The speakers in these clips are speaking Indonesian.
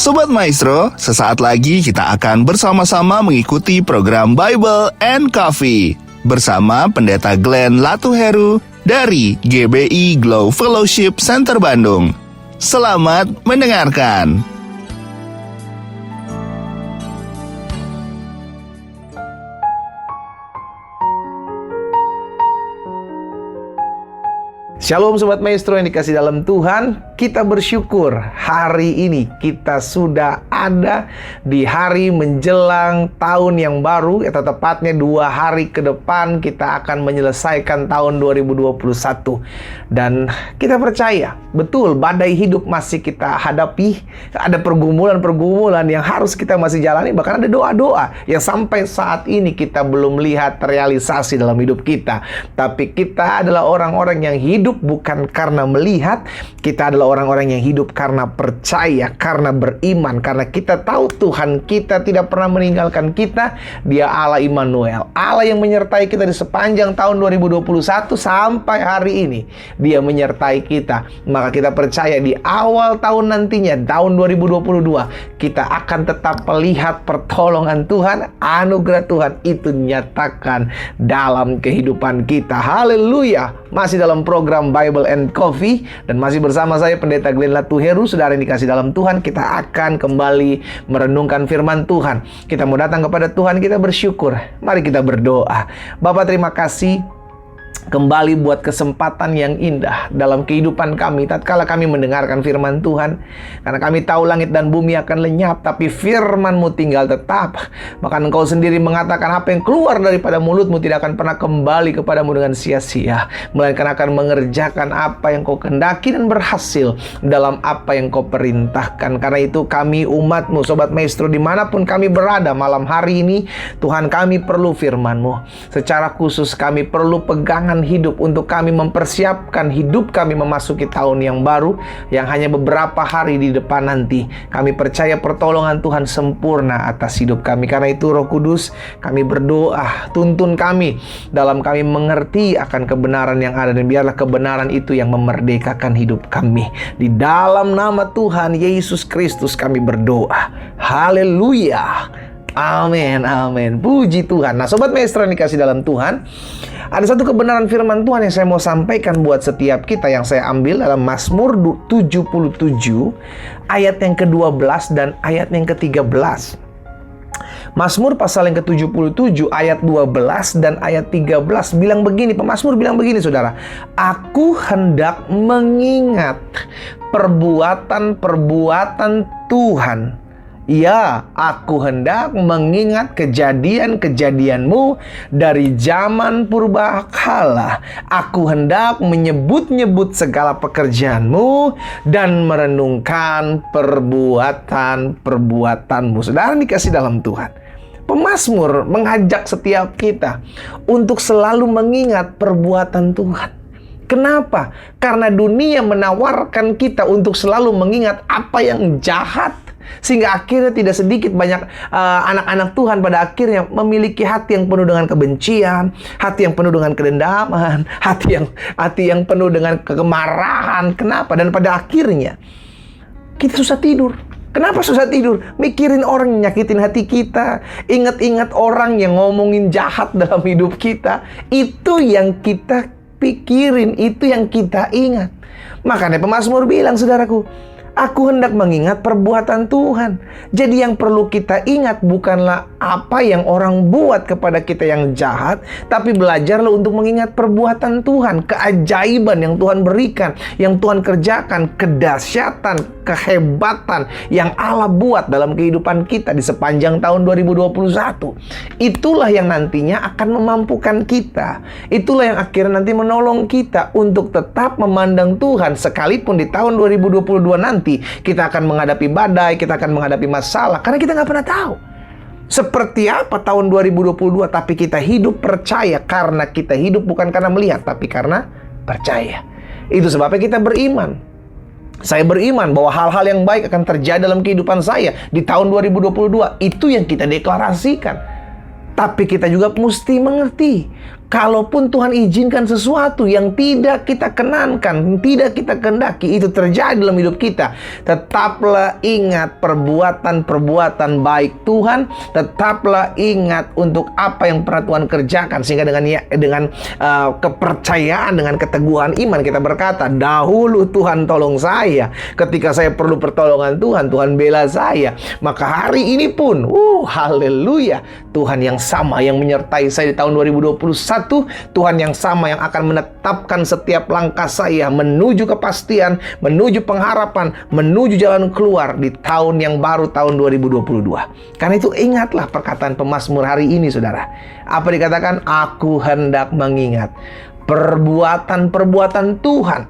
Sobat Maestro, sesaat lagi kita akan bersama-sama mengikuti program Bible and Coffee bersama Pendeta Glenn Latuheru dari GBI Glow Fellowship Center Bandung. Selamat mendengarkan. Shalom Sobat Maestro yang dikasih dalam Tuhan. Kita bersyukur hari ini kita sudah ada di hari menjelang tahun yang baru, atau tepatnya 2 hari ke depan kita akan menyelesaikan tahun 2021. Dan kita percaya, betul badai hidup masih kita hadapi, ada pergumulan-pergumulan yang harus kita masih jalani, bahkan ada doa-doa yang sampai saat ini kita belum lihat terrealisasi dalam hidup kita. Tapi kita adalah orang-orang yang hidup bukan karena melihat, kita adalah orang-orang yang hidup karena percaya, karena beriman, karena kita tahu Tuhan kita tidak pernah meninggalkan kita. Dia Allah Immanuel, Allah yang menyertai kita di sepanjang tahun 2021 sampai hari ini. Dia menyertai kita. Maka kita percaya di awal tahun nantinya, tahun 2022, kita akan tetap melihat pertolongan Tuhan, anugerah Tuhan itu nyatakan dalam kehidupan kita. Haleluya. Masih dalam program Bible and Coffee dan masih bersama saya Pendeta Glenn Latuheru. Saudara yang dikasih dalam Tuhan, kita akan kembali merenungkan firman Tuhan. Kita mau datang kepada Tuhan, kita bersyukur. Mari kita berdoa. Bapa, terima kasih kembali buat kesempatan yang indah dalam kehidupan kami tatkala kami mendengarkan firman Tuhan. Karena kami tahu langit dan bumi akan lenyap, tapi firman-Mu tinggal tetap. Maka Engkau sendiri mengatakan apa yang keluar daripada mulut-Mu tidak akan pernah kembali kepadamu dengan sia-sia, melainkan akan mengerjakan apa yang Kau kehendaki dan berhasil dalam apa yang Kau perintahkan. Karena itu kami umat-Mu, Sobat Maestro, dimanapun kami berada malam hari ini, Tuhan, kami perlu firman-Mu. Secara khusus kami perlu pegangan hidup untuk kami mempersiapkan hidup kami memasuki tahun yang baru yang hanya beberapa hari di depan nanti. Kami percaya pertolongan Tuhan sempurna atas hidup kami. Karena itu Roh Kudus, kami berdoa, tuntun kami dalam kami mengerti akan kebenaran yang ada, dan biarlah kebenaran itu yang memerdekakan hidup kami. Di dalam nama Tuhan Yesus Kristus kami berdoa. Haleluya. Amin, amin. Puji Tuhan. Nah, Sobat Maestro yang dikasih dalam Tuhan, ada satu kebenaran firman Tuhan yang saya mau sampaikan buat setiap kita, yang saya ambil dalam Mazmur 77 ayat yang ke-12 dan ayat yang ke-13. Mazmur pasal yang ke-77 ayat 12 dan ayat 13 bilang begini, pemazmur bilang begini, saudara. Aku hendak mengingat perbuatan-perbuatan Tuhan. Ya, aku hendak mengingat kejadian-kejadian-Mu dari zaman purbakala. Aku hendak menyebut-nyebut segala pekerjaan-Mu dan merenungkan perbuatan-perbuatan-Mu. Saudara dikasih dalam Tuhan, pemazmur mengajak setiap kita untuk selalu mengingat perbuatan Tuhan. Kenapa? Karena dunia menawarkan kita untuk selalu mengingat apa yang jahat, sehingga akhirnya tidak sedikit banyak anak-anak Tuhan pada akhirnya memiliki hati yang penuh dengan kebencian, hati yang penuh dengan kedendaman, hati yang penuh dengan kemarahan. Kenapa? Dan pada akhirnya kita susah tidur. Kenapa susah tidur? Mikirin orang yang nyakitin hati kita, ingat-ingat orang yang ngomongin jahat dalam hidup kita. Itu yang kita pikirin, itu yang kita ingat. Makanya pemazmur bilang, saudaraku, aku hendak mengingat perbuatan Tuhan. Jadi yang perlu kita ingat bukanlah apa yang orang buat kepada kita yang jahat, tapi belajarlah untuk mengingat perbuatan Tuhan, keajaiban yang Tuhan berikan, yang Tuhan kerjakan, kedahsyatan, kehebatan yang Allah buat dalam kehidupan kita di sepanjang tahun 2021. Itulah yang nantinya akan memampukan kita. Itulah yang akhirnya nanti menolong kita untuk tetap memandang Tuhan, sekalipun di tahun 2022 nanti kita akan menghadapi badai, kita akan menghadapi masalah, karena kita nggak pernah tahu seperti apa tahun 2022. Tapi kita hidup percaya, karena kita hidup bukan karena melihat, tapi karena percaya. Itu sebabnya kita beriman. Saya beriman bahwa hal-hal yang baik akan terjadi dalam kehidupan saya di tahun 2022. Itu yang kita deklarasikan. Tapi kita juga mesti mengerti, kalaupun Tuhan izinkan sesuatu yang tidak kita kenankan, tidak kita kehendaki, itu terjadi dalam hidup kita, tetaplah ingat perbuatan-perbuatan baik Tuhan. Tetaplah ingat untuk apa yang pernah Tuhan kerjakan, sehingga dengan kepercayaan, dengan keteguhan iman kita berkata, dahulu Tuhan tolong saya, ketika saya perlu pertolongan Tuhan, Tuhan bela saya. Maka hari ini pun, haleluya, Tuhan yang sama yang menyertai saya di tahun 2021, Tuhan yang sama yang akan menetapkan setiap langkah saya menuju kepastian, menuju pengharapan, menuju jalan keluar di tahun yang baru, tahun 2022. Karena itu ingatlah perkataan pemazmur hari ini, saudara. Apa dikatakan? Aku hendak mengingat perbuatan-perbuatan Tuhan.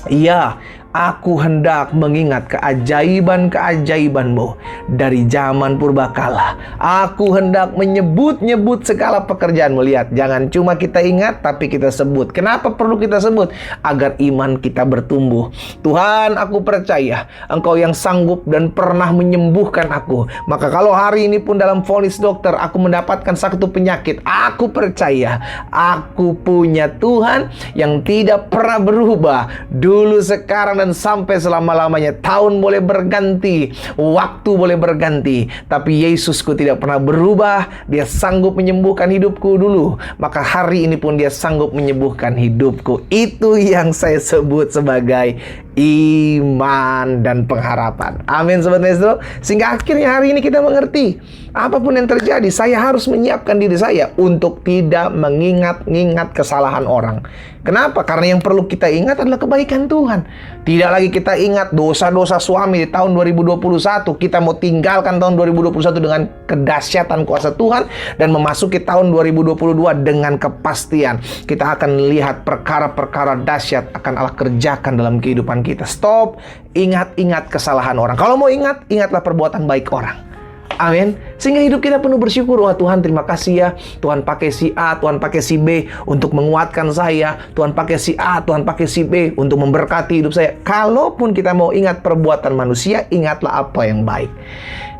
Ya, aku hendak mengingat keajaiban-keajaiban-Mu dari zaman purbakala. Aku hendak menyebut-nyebut segala pekerjaan-Mu. Lihat, jangan cuma kita ingat, tapi kita sebut. Kenapa perlu kita sebut? Agar iman kita bertumbuh. Tuhan, aku percaya Engkau yang sanggup dan pernah menyembuhkan aku. Maka kalau hari ini pun dalam vonis dokter aku mendapatkan satu penyakit, aku percaya aku punya Tuhan yang tidak pernah berubah. Dulu, sekarang, dan sampai selama-lamanya. Tahun boleh berganti, waktu boleh berganti, tapi Yesusku tidak pernah berubah. Dia sanggup menyembuhkan hidupku dulu, maka hari ini pun Dia sanggup menyembuhkan hidupku. Itu yang saya sebut sebagai iman dan pengharapan. Amin, Sobat Maestro. Sehingga akhirnya hari ini kita mengerti, apapun yang terjadi, saya harus menyiapkan diri saya untuk tidak mengingat-ingat kesalahan orang. Kenapa? Karena yang perlu kita ingat adalah kebaikan Tuhan. Tidak lagi kita ingat dosa-dosa suami di tahun 2021. Kita mau tinggalkan tahun 2021 dengan kedahsyatan kuasa Tuhan dan memasuki tahun 2022 dengan kepastian. Kita akan lihat perkara-perkara dahsyat akan Allah kerjakan dalam kehidupan kita. Stop ingat-ingat kesalahan orang. Kalau mau ingat, ingatlah perbuatan baik orang. Amin. Sehingga hidup kita penuh bersyukur. Wah Tuhan, terima kasih ya. Tuhan pakai si A, Tuhan pakai si B untuk menguatkan saya. Tuhan pakai si A, Tuhan pakai si B untuk memberkati hidup saya. Kalaupun kita mau ingat perbuatan manusia, ingatlah apa yang baik.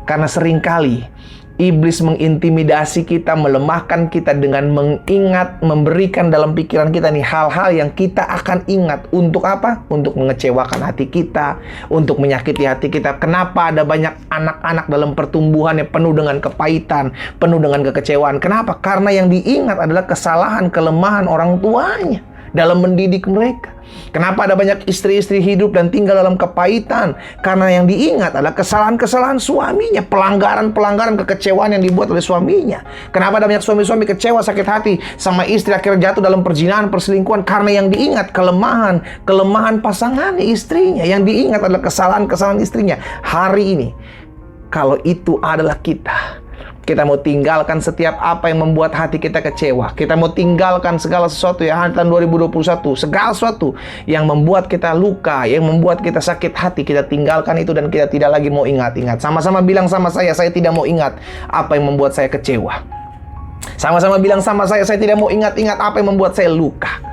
Karena seringkali iblis mengintimidasi kita, melemahkan kita dengan mengingat, memberikan dalam pikiran kita nih hal-hal yang kita akan ingat. Untuk apa? Untuk mengecewakan hati kita, untuk menyakiti hati kita. Kenapa ada banyak anak-anak dalam pertumbuhan yang penuh dengan kepahitan, penuh dengan kekecewaan? Kenapa? Karena yang diingat adalah kesalahan, kelemahan orang tuanya dalam mendidik mereka. Kenapa ada banyak istri-istri hidup dan tinggal dalam kepahitan? Karena yang diingat adalah kesalahan-kesalahan suaminya, pelanggaran-pelanggaran, kekecewaan yang dibuat oleh suaminya. Kenapa ada banyak suami-suami kecewa, sakit hati sama istri, akhirnya jatuh dalam perzinahan, perselingkuhan? Karena yang diingat kelemahan pasangannya, istrinya. Yang diingat adalah kesalahan-kesalahan istrinya. Hari ini, kalau itu adalah kita mau tinggalkan setiap apa yang membuat hati kita kecewa. Kita mau tinggalkan segala sesuatu yang ada tahun 2021. Segala sesuatu yang membuat kita luka, yang membuat kita sakit hati, kita tinggalkan itu dan kita tidak lagi mau ingat-ingat. Sama-sama bilang sama saya tidak mau ingat apa yang membuat saya kecewa. Sama-sama bilang sama saya tidak mau ingat-ingat apa yang membuat saya luka.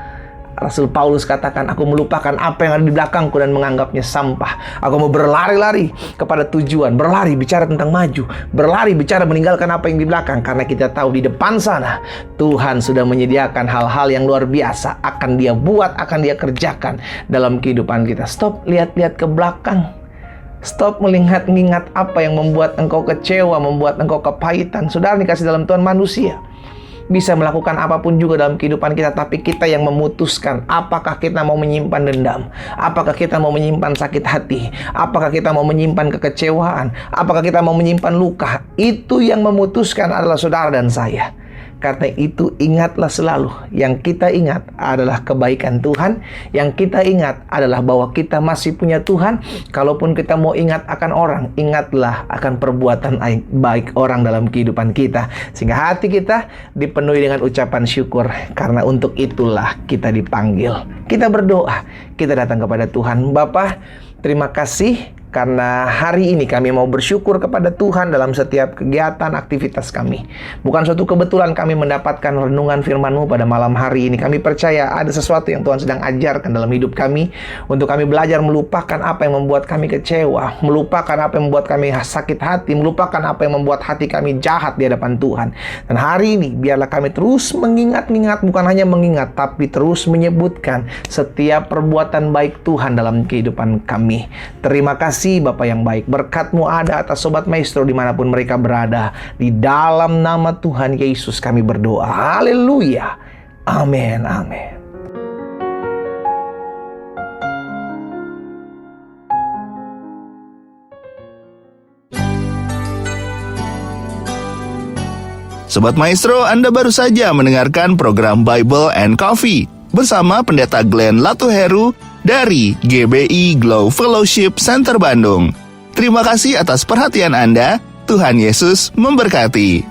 Rasul Paulus katakan, aku melupakan apa yang ada di belakangku dan menganggapnya sampah. Aku mau berlari-lari kepada tujuan. Berlari bicara tentang maju. Berlari bicara meninggalkan apa yang di belakang. Karena kita tahu di depan sana Tuhan sudah menyediakan hal-hal yang luar biasa. Akan Dia buat, akan Dia kerjakan dalam kehidupan kita. Stop lihat-lihat ke belakang. Stop mengingat apa yang membuat engkau kecewa, membuat engkau kepahitan. Saudara dikasih dalam Tuhan, manusia bisa melakukan apapun juga dalam kehidupan kita, tapi kita yang memutuskan apakah kita mau menyimpan dendam, apakah kita mau menyimpan sakit hati, apakah kita mau menyimpan kekecewaan, apakah kita mau menyimpan luka. Itu yang memutuskan adalah saudara dan saya. Karena itu ingatlah selalu, yang kita ingat adalah kebaikan Tuhan, yang kita ingat adalah bahwa kita masih punya Tuhan. Kalaupun kita mau ingat akan orang, ingatlah akan perbuatan baik orang dalam kehidupan kita, sehingga hati kita dipenuhi dengan ucapan syukur. Karena untuk itulah kita dipanggil. Kita berdoa, kita datang kepada Tuhan. Bapa, terima kasih karena hari ini kami mau bersyukur kepada Tuhan dalam setiap kegiatan aktivitas kami. Bukan suatu kebetulan kami mendapatkan renungan firman-Mu pada malam hari ini. Kami percaya ada sesuatu yang Tuhan sedang ajarkan dalam hidup kami, untuk kami belajar melupakan apa yang membuat kami kecewa, melupakan apa yang membuat kami sakit hati, melupakan apa yang membuat hati kami jahat di hadapan Tuhan. Dan hari ini biarlah kami terus mengingat-ingat, bukan hanya mengingat, tapi terus menyebutkan setiap perbuatan baik Tuhan dalam kehidupan kami. Terima kasih Bapa yang baik. Berkat-Mu ada atas Sobat Maestro dimanapun mereka berada. Di dalam nama Tuhan Yesus kami berdoa. Haleluya. Amin. Amin. Sobat Maestro, Anda baru saja mendengarkan program Bible and Coffee bersama Pendeta Glenn Latuheru dari GBI Glow Fellowship Center Bandung. Terima kasih atas perhatian Anda. Tuhan Yesus memberkati.